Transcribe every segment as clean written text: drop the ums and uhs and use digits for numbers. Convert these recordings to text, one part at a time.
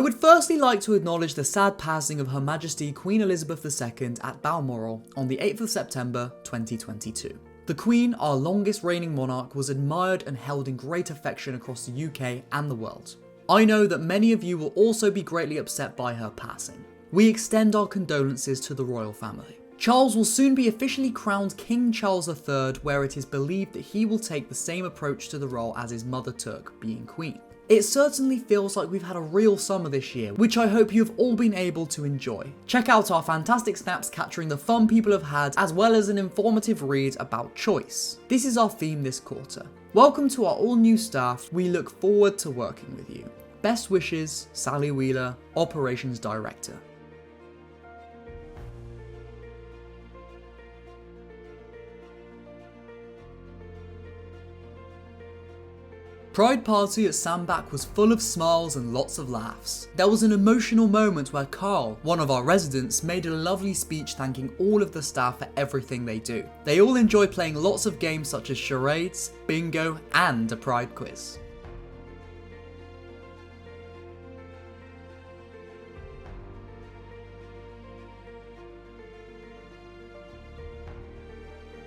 would firstly like to acknowledge the sad passing of Her Majesty Queen Elizabeth II at Balmoral on the 8th of September 2022. The Queen, our longest reigning monarch, was admired and held in great affection across the UK and the world. I know that many of you will also be greatly upset by her passing. We extend our condolences to the royal family. Charles will soon be officially crowned King Charles III, where it is believed that he will take the same approach to the role as his mother took, being Queen. It certainly feels like we've had a real summer this year, which I hope you've all been able to enjoy. Check out our fantastic snaps capturing the fun people have had, as well as an informative read about choice. This is our theme this quarter. Welcome to our all new staff. We look forward to working with you. Best wishes, Sally Wheeler, Operations Director. Pride Party at Sandbach was full of smiles and lots of laughs. There was an emotional moment where Carl, one of our residents, made a lovely speech thanking all of the staff for everything they do. They all enjoy playing lots of games such as charades, bingo, and a pride quiz.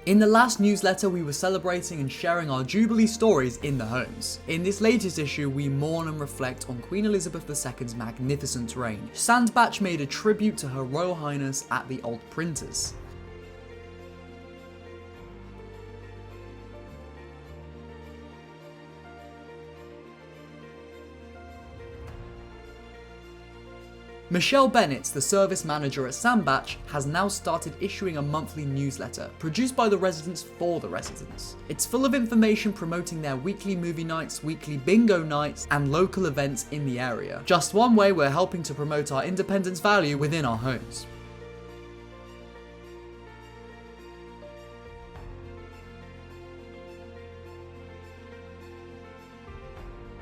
In the last newsletter, we were celebrating and sharing our Jubilee stories in the homes. In this latest issue, we mourn and reflect on Queen Elizabeth II's magnificent reign. Sandbach made a tribute to Her Royal Highness at the Old Printers. Michelle Bennett, the service manager at Sandbach, has now started issuing a monthly newsletter, produced by the residents for the residents. It's full of information promoting their weekly movie nights, weekly bingo nights, and local events in the area. Just one way we're helping to promote our independence value within our homes.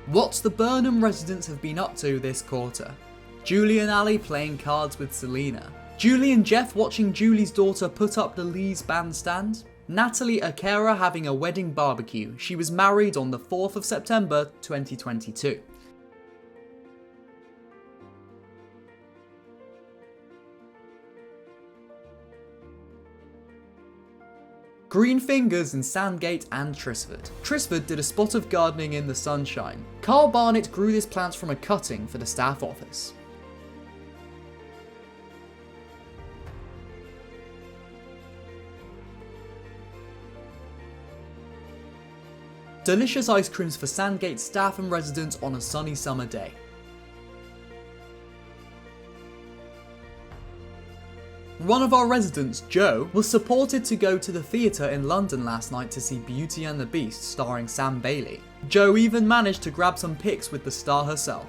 What the Burnham residents have been up to this quarter. Julie and Ali playing cards with Selena. Julie and Jeff watching Julie's daughter put up the Lee's bandstand. Natalie Akera having a wedding barbecue. She was married on the 4th of September 2022. Green fingers in Sandgate and Trisford. Trisford did a spot of gardening in the sunshine. Carl Barnett grew this plant from a cutting for the staff office. Delicious ice creams for Sandgate staff and residents on a sunny summer day. One of our residents, Joe, was supported to go to the theatre in London last night to see Beauty and the Beast starring Sam Bailey. Joe even managed to grab some pics with the star herself.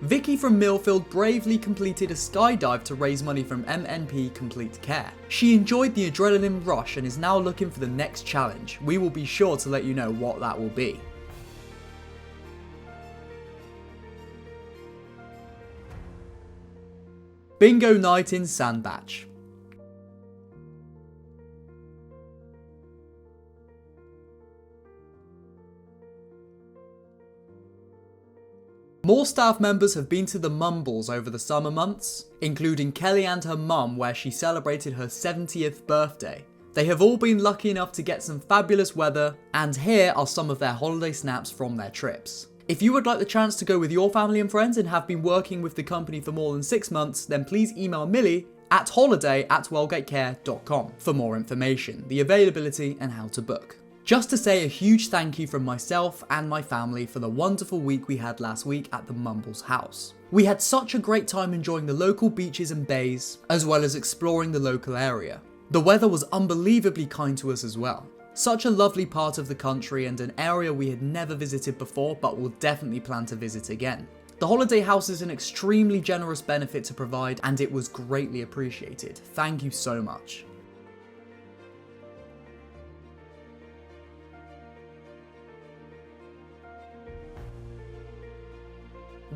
Vicky from Millfield bravely completed a skydive to raise money from MNP Complete Care. She enjoyed the adrenaline rush and is now looking for the next challenge. We will be sure to let you know what that will be. Bingo night in Sandbach. More staff members have been to the Mumbles over the summer months, including Kelly and her mum, where she celebrated her 70th birthday. They have all been lucky enough to get some fabulous weather, and here are some of their holiday snaps from their trips. If you would like the chance to go with your family and friends and have been working with the company for more than 6 months, then please email Millie at holiday@wellgatecare.com for more information, the availability and how to book. Just to say a huge thank you from myself and my family for the wonderful week we had last week at the Mumbles house. We had such a great time enjoying the local beaches and bays, as well as exploring the local area. The weather was unbelievably kind to us as well. Such a lovely part of the country and an area we had never visited before but will definitely plan to visit again. The holiday house is an extremely generous benefit to provide and it was greatly appreciated. Thank you so much.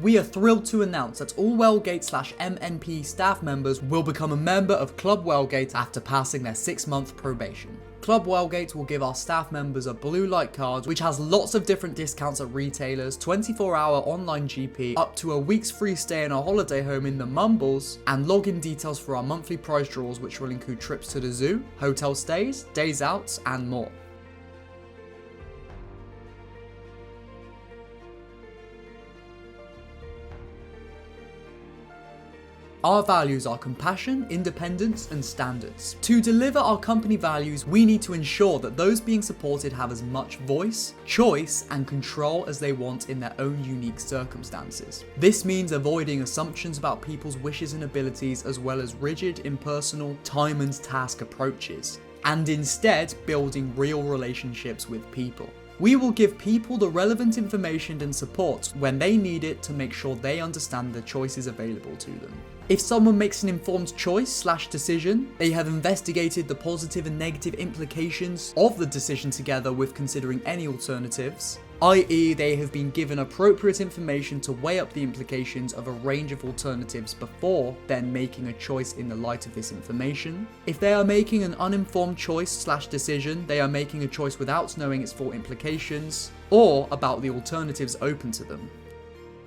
We are thrilled to announce that all Wellgate/MNP staff members will become a member of Club Wellgate after passing their 6-month probation. Club Wellgate will give our staff members a blue light card, which has lots of different discounts at retailers, 24-hour online GP, up to a week's free stay in a holiday home in the Mumbles, and login details for our monthly prize draws, which will include trips to the zoo, hotel stays, days out, and more. Our values are compassion, independence, and standards. To deliver our company values, we need to ensure that those being supported have as much voice, choice, and control as they want in their own unique circumstances. This means avoiding assumptions about people's wishes and abilities, as well as rigid, impersonal, time and task approaches, and instead building real relationships with people. We will give people the relevant information and support when they need it to make sure they understand the choices available to them. If someone makes an informed choice/decision, they have investigated the positive and negative implications of the decision together with considering any alternatives, i.e. they have been given appropriate information to weigh up the implications of a range of alternatives before then making a choice in the light of this information. If they are making an uninformed choice/decision, they are making a choice without knowing its full implications, or about the alternatives open to them.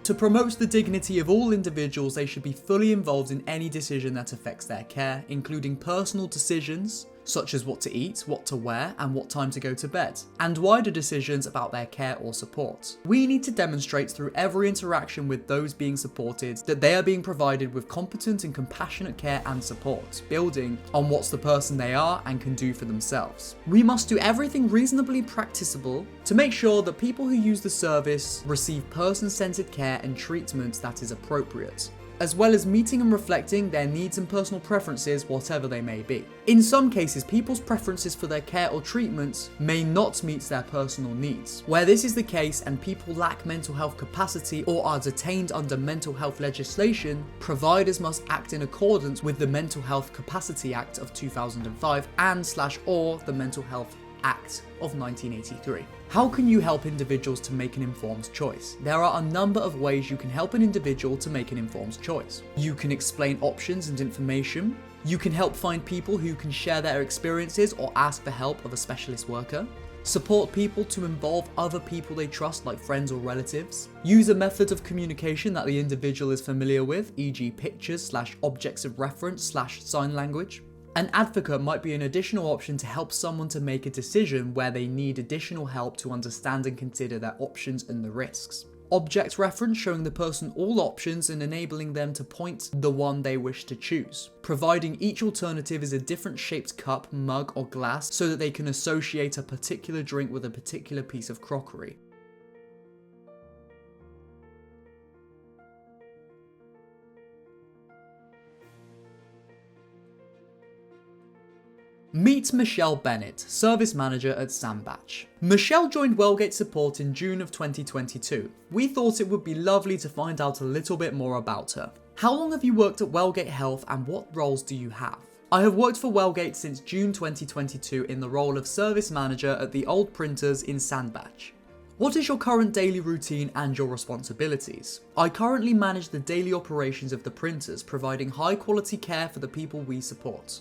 To promote the dignity of all individuals, they should be fully involved in any decision that affects their care, including personal decisions, such as what to eat, what to wear, and what time to go to bed, and wider decisions about their care or support. We need to demonstrate through every interaction with those being supported that they are being provided with competent and compassionate care and support, building on what's the person they are and can do for themselves. We must do everything reasonably practicable to make sure that people who use the service receive person-centered care and treatment that is appropriate, as well as meeting and reflecting their needs and personal preferences, whatever they may be. In some cases, people's preferences for their care or treatment may not meet their personal needs. Where this is the case and people lack mental health capacity or are detained under mental health legislation, providers must act in accordance with the Mental Health Capacity Act of 2005 and/or the Mental Health Act of 1983. How can you help individuals to make an informed choice? There are a number of ways you can help an individual to make an informed choice. You can explain options and information. You can help find people who can share their experiences or ask for help of a specialist worker. Support people to involve other people they trust, like friends or relatives. Use a method of communication that the individual is familiar with, e.g. pictures/objects of reference/sign language. An advocate might be an additional option to help someone to make a decision where they need additional help to understand and consider their options and the risks. Object reference, showing the person all options and enabling them to point the one they wish to choose. Providing each alternative is a different shaped cup, mug or glass so that they can associate a particular drink with a particular piece of crockery. Meet Michelle Bennett, Service Manager at Sandbach. Michelle joined Wellgate Support in June of 2022. We thought it would be lovely to find out a little bit more about her. How long have you worked at Wellgate Health and what roles do you have? I have worked for Wellgate since June 2022 in the role of Service Manager at the old printers in Sandbach. What is your current daily routine and your responsibilities? I currently manage the daily operations of the printers, providing high quality care for the people we support.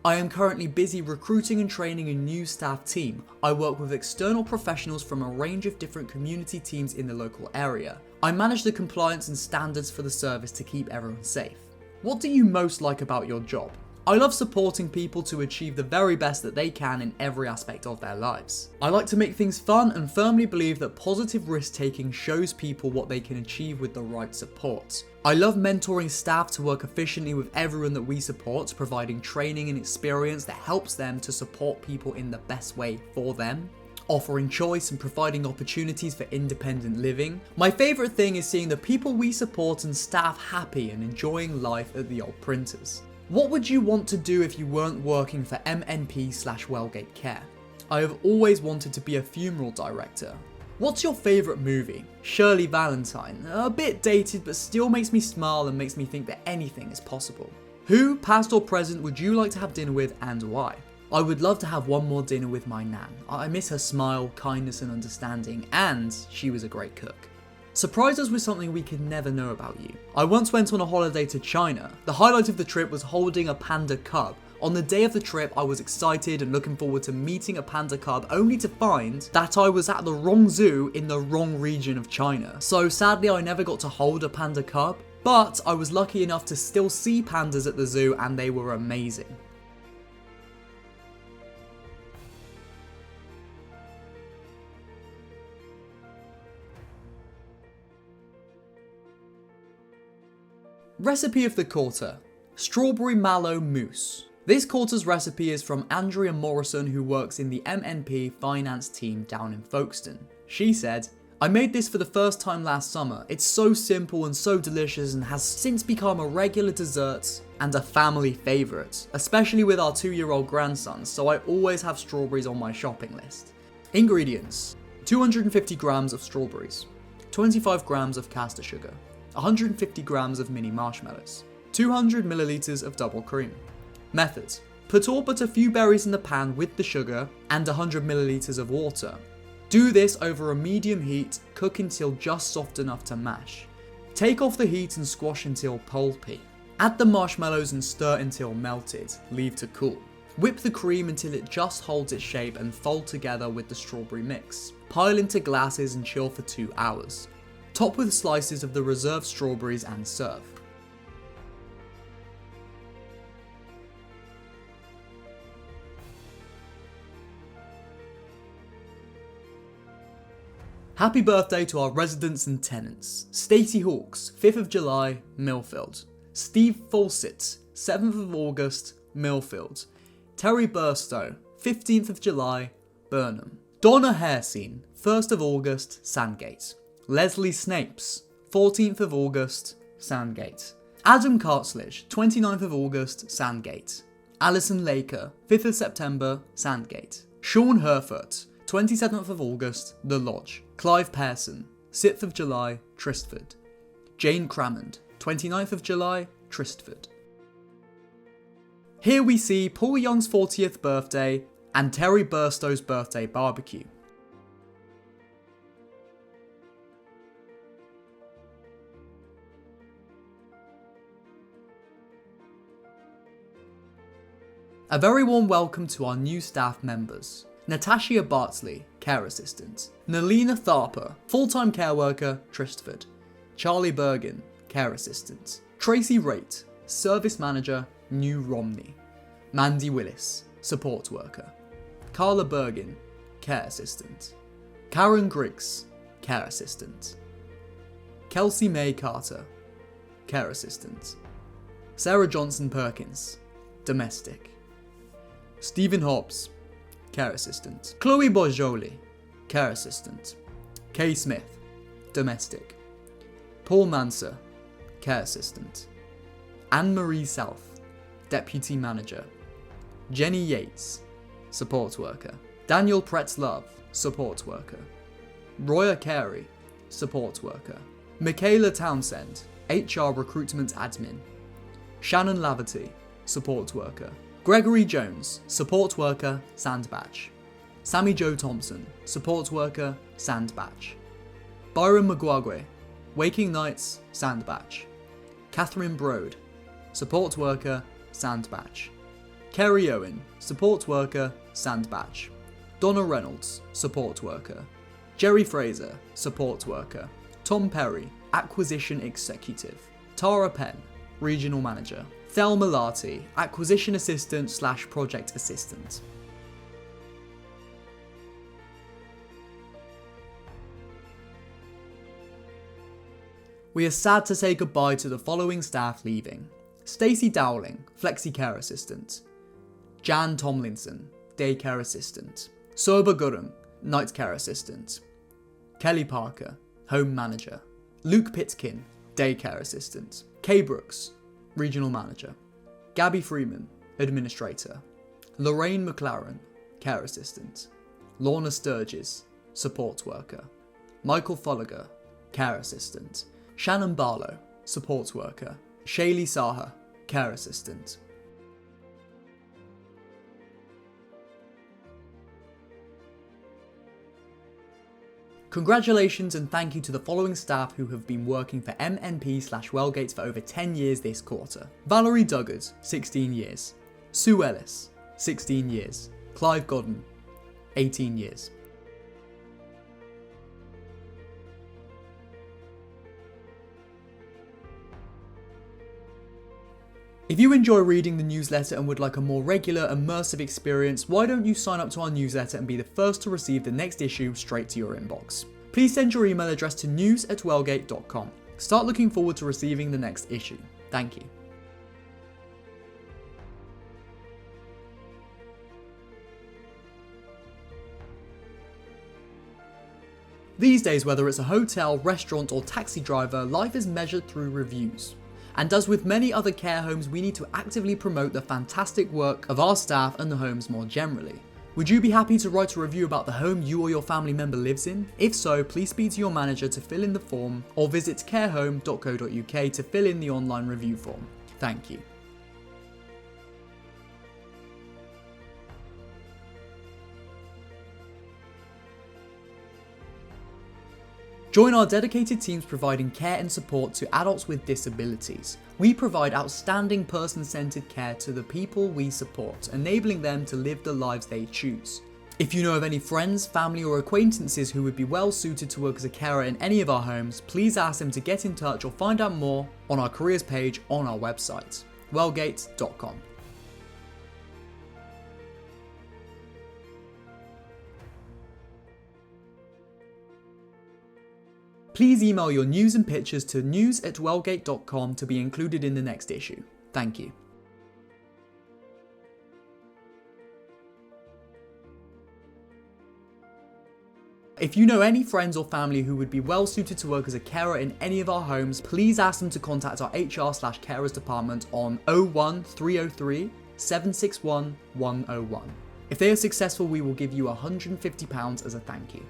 I am currently busy recruiting and training a new staff team. I work with external professionals from a range of different community teams in the local area. I manage the compliance and standards for the service to keep everyone safe. What do you most like about your job? I love supporting people to achieve the very best that they can in every aspect of their lives. I like to make things fun and firmly believe that positive risk-taking shows people what they can achieve with the right support. I love mentoring staff to work efficiently with everyone that we support, providing training and experience that helps them to support people in the best way for them. Offering choice and providing opportunities for independent living. My favourite thing is seeing the people we support and staff happy and enjoying life at the old printers. What would you want to do if you weren't working for MNP/Wellgate Care? I have always wanted to be a funeral director. What's your favourite movie? Shirley Valentine. A bit dated, but still makes me smile and makes me think that anything is possible. Who, past or present, would you like to have dinner with and why? I would love to have one more dinner with my nan. I miss her smile, kindness and understanding, and she was a great cook. Surprise us with something we could never know about you. I once went on a holiday to China. The highlight of the trip was holding a panda cub. On the day of the trip, I was excited and looking forward to meeting a panda cub, only to find that I was at the wrong zoo in the wrong region of China. So sadly, I never got to hold a panda cub, but I was lucky enough to still see pandas at the zoo, and they were amazing. Recipe of the quarter: strawberry mallow mousse. This quarter's recipe is from Andrea Morrison, who works in the MNP finance team down in Folkestone. She said, "I made this for the first time last summer. It's so simple and so delicious and has since become a regular dessert and a family favourite, especially with our 2-year-old grandson, so I always have strawberries on my shopping list." Ingredients: 250 grams of strawberries, 25 grams of caster sugar, 150 grams of mini marshmallows, 200 milliliters of double cream. Method: put all but a few berries in the pan with the sugar and 100 milliliters of water. Do this over a medium heat, cook until just soft enough to mash. Take off the heat and squash until pulpy. Add the marshmallows and stir until melted, leave to cool. Whip the cream until it just holds its shape and fold together with the strawberry mix. Pile into glasses and chill for 2 hours. Top with slices of the reserved strawberries and serve. Happy birthday to our residents and tenants: Stacey Hawkes, 5th of July, Millfield; Steve Fawcett, 7th of August, Millfield; Terry Burstow, 15th of July, Burnham; Donna Haresine, 1st of August, Sandgate; Leslie Snapes, 14th of August, Sandgate; Adam Cartledge, 29th of August, Sandgate; Alison Laker, 5th of September, Sandgate; Sean Herford, 27th of August, The Lodge; Clive Pearson, 6th of July, Tristford; Jane Crammond, 29th of July, Tristford. Here we see Paul Young's 40th birthday and Terry Burstow's birthday barbecue. A very warm welcome to our new staff members: Natasha Bartley, care assistant; Nalina Tharper, full-time care worker, Tristford; Charlie Bergen, care assistant; Tracy Raitt, service manager, New Romney; Mandy Willis, support worker; Carla Bergen, care assistant; Karen Griggs, care assistant; Kelsey May Carter, care assistant; Sarah Johnson Perkins, domestic; Stephen Hobbs, care assistant; Chloe Borjoli, care assistant; Kay Smith, domestic; Paul Manser, care assistant; Anne-Marie South, deputy manager; Jenny Yates, support worker; Daniel Pretz-Love, support worker; Roya Carey, support worker; Michaela Townsend, HR recruitment admin; Shannon Laverty, support worker; Gregory Jones, support worker, Sandbatch; Sammy Joe Thompson, support worker, Sandbatch; Byron McGuagwe, waking nights, Sandbatch; Catherine Broad, support worker, Sandbatch; Kerry Owen, support worker, Sandbatch; Donna Reynolds, support worker; Jerry Fraser, support worker; Tom Perry, acquisition executive; Tara Penn, regional manager; Thelma Larty, acquisition assistant / project assistant. We are sad to say goodbye to the following staff leaving: Stacey Dowling, flexi care assistant; Jan Tomlinson, daycare assistant; Soba Gurung, night care assistant; Kelly Parker, home manager; Luke Pitkin, daycare assistant; Kay Brooks, regional manager; Gabby Freeman, administrator; Lorraine McLaren, care assistant; Lorna Sturgis, support worker; Michael Folliger, care assistant; Shannon Barlow, support worker; Shaylee Saha, care assistant. Congratulations and thank you to the following staff who have been working for MNP / Wellgate for over 10 years this quarter: Valerie Duggard, 16 years; Sue Ellis, 16 years. Clive Godden, 18 years. If you enjoy reading the newsletter and would like a more regular, immersive experience, why don't you sign up to our newsletter and be the first to receive the next issue straight to your inbox? Please send your email address to news@wellgate.com. Start looking forward to receiving the next issue. Thank you. These days, whether it's a hotel, restaurant, or taxi driver, life is measured through reviews. And as with many other care homes, we need to actively promote the fantastic work of our staff and the homes more generally. Would you be happy to write a review about the home you or your family member lives in? If so, please speak to your manager to fill in the form, or visit carehome.co.uk to fill in the online review form. Thank you. Join our dedicated teams providing care and support to adults with disabilities. We provide outstanding person-centered care to the people we support, enabling them to live the lives they choose. If you know of any friends, family or acquaintances who would be well suited to work as a carer in any of our homes, please ask them to get in touch or find out more on our careers page on our website, wellgate.com. Please email your news and pictures to news@wellgate.com to be included in the next issue. Thank you. If you know any friends or family who would be well suited to work as a carer in any of our homes, please ask them to contact our HR/carers department on 01303 761 101. If they are successful, we will give you £150 as a thank you.